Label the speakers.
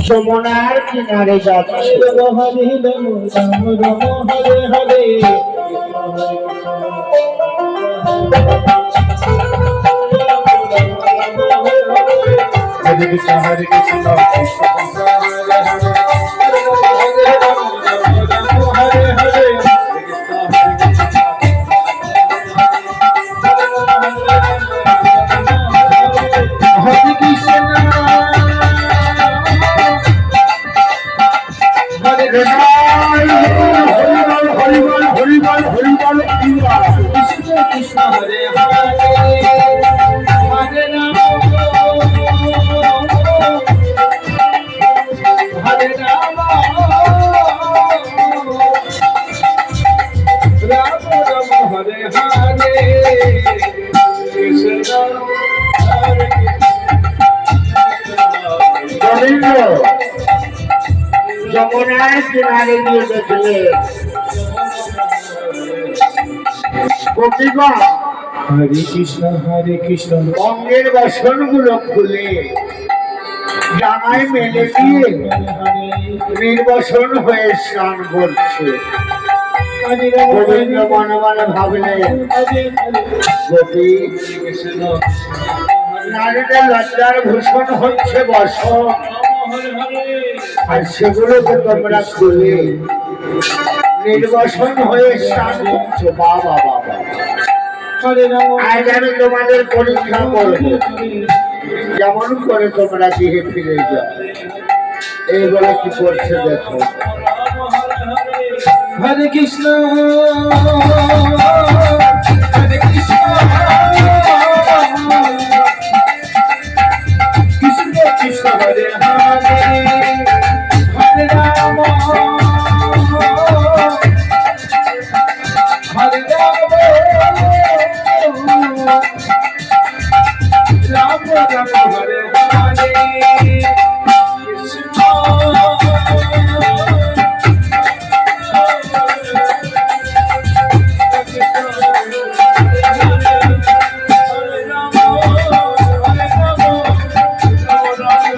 Speaker 1: যমুনার কিনারে যাচ্ছে
Speaker 2: Hare Krishna, Hare Krishna, Krishna
Speaker 1: যমুনার কিনারে গিয়ে দেখলে গোপীগণ
Speaker 2: Hare Krishna, Hare Krishna,
Speaker 1: অঙ্গের বসন গুলো খুলে জামায় মেলে দিয়ে নির্বাসন হয়ে স্নান করছে। গোবিন্দ মনে মনে ভাবলেন, গোপী নারীদের লজ্জার ভূষণ হচ্ছে বসন, আর সেগুলোকে তোমরা খুলে নির্বাসন হয়ে স্নান করছো। বাবা বাবা, আজ আমি তোমাদের পরীক্ষা করবো, যেমন করে তোমরা গৃহে ফিরে যাও। এই বলে কি করছে দেখো।
Speaker 2: Hare Krishna, Hare Krishna, Krishna Krishna, Hare Hare.